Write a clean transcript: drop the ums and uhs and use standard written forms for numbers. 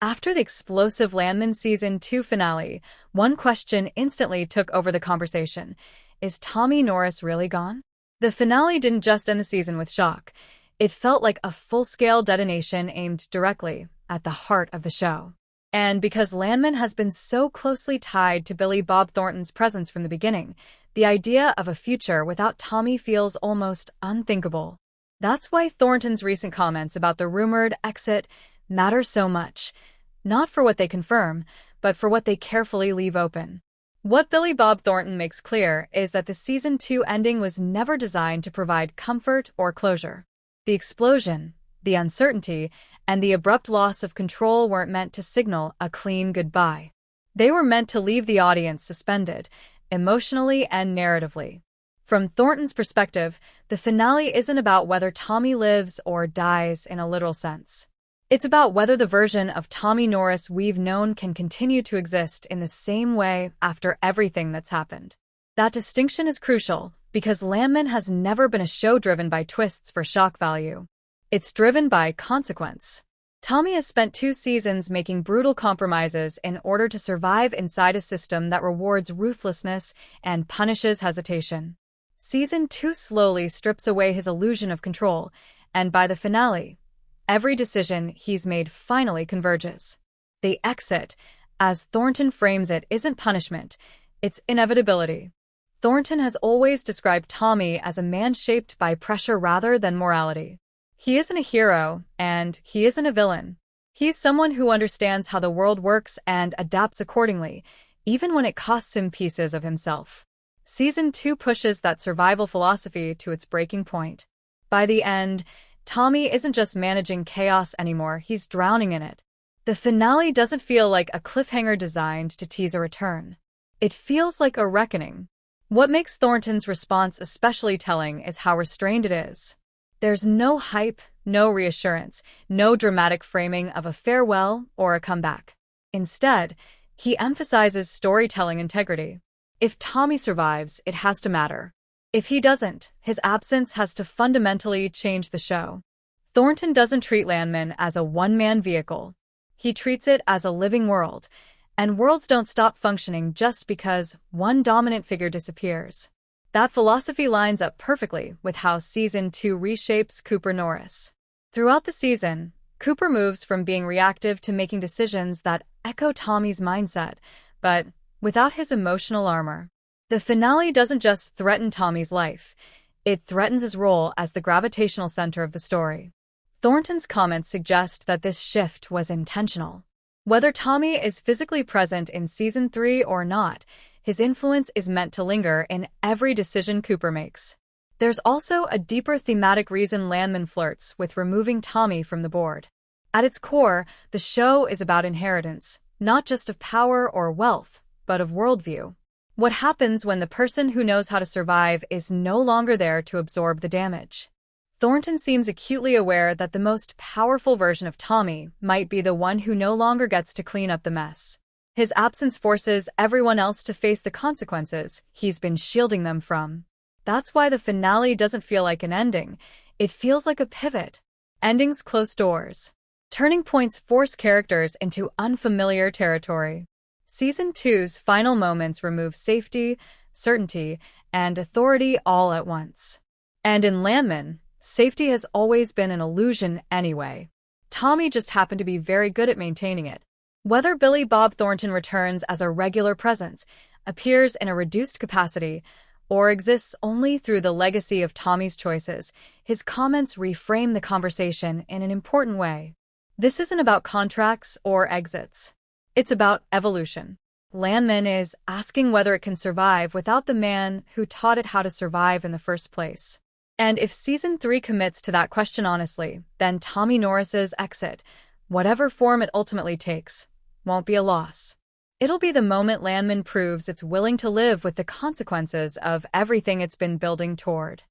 After the explosive Landman Season 2 finale, one question instantly took over the conversation. Is Tommy Norris really gone? The finale didn't just end the season with shock. It felt like a full-scale detonation aimed directly at the heart of the show. And because Landman has been so closely tied to Billy Bob Thornton's presence from the beginning, the idea of a future without Tommy feels almost unthinkable. That's why Thornton's recent comments about the rumored exit matter so much. Not for what they confirm, but for what they carefully leave open. What Billy Bob Thornton makes clear is that the Season 2 ending was never designed to provide comfort or closure. The explosion, the uncertainty, and the abrupt loss of control weren't meant to signal a clean goodbye. They were meant to leave the audience suspended, emotionally and narratively. From Thornton's perspective, the finale isn't about whether Tommy lives or dies in a literal sense. It's about whether the version of Tommy Norris we've known can continue to exist in the same way after everything that's happened. That distinction is crucial because Landman has never been a show driven by twists for shock value. It's driven by consequence. Tommy has spent 2 seasons making brutal compromises in order to survive inside a system that rewards ruthlessness and punishes hesitation. Season 2 slowly strips away his illusion of control, and by the finale, every decision he's made finally converges. The exit, as Thornton frames it, isn't punishment, it's inevitability. Thornton has always described Tommy as a man shaped by pressure rather than morality. He isn't a hero, and he isn't a villain. He's someone who understands how the world works and adapts accordingly, even when it costs him pieces of himself. Season 2 pushes that survival philosophy to its breaking point. By the end, Tommy isn't just managing chaos anymore, he's drowning in it. The finale doesn't feel like a cliffhanger designed to tease a return. It feels like a reckoning. What makes Thornton's response especially telling is how restrained it is. There's no hype, no reassurance, no dramatic framing of a farewell or a comeback. Instead, he emphasizes storytelling integrity. If Tommy survives, it has to matter. If he doesn't, his absence has to fundamentally change the show. Thornton doesn't treat Landman as a one-man vehicle. He treats it as a living world, and worlds don't stop functioning just because one dominant figure disappears. That philosophy lines up perfectly with how Season 2 reshapes Cooper Norris. Throughout the season, Cooper moves from being reactive to making decisions that echo Tommy's mindset, but without his emotional armor. The finale doesn't just threaten Tommy's life, it threatens his role as the gravitational center of the story. Thornton's comments suggest that this shift was intentional. Whether Tommy is physically present in Season 3 or not, his influence is meant to linger in every decision Cooper makes. There's also a deeper thematic reason Landman flirts with removing Tommy from the board. At its core, the show is about inheritance, not just of power or wealth, but of worldview. What happens when the person who knows how to survive is no longer there to absorb the damage? Thornton seems acutely aware that the most powerful version of Tommy might be the one who no longer gets to clean up the mess. His absence forces everyone else to face the consequences he's been shielding them from. That's why the finale doesn't feel like an ending. It feels like a pivot. Endings close doors. Turning points force characters into unfamiliar territory. Season 2's final moments remove safety, certainty, and authority all at once. And in Landman, safety has always been an illusion anyway. Tommy just happened to be very good at maintaining it. Whether Billy Bob Thornton returns as a regular presence, appears in a reduced capacity, or exists only through the legacy of Tommy's choices, his comments reframe the conversation in an important way. This isn't about contracts or exits. It's about evolution. Landman is asking whether it can survive without the man who taught it how to survive in the first place. And if Season 3 commits to that question honestly, then Tommy Norris's exit, whatever form it ultimately takes, won't be a loss. It'll be the moment Landman proves it's willing to live with the consequences of everything it's been building toward.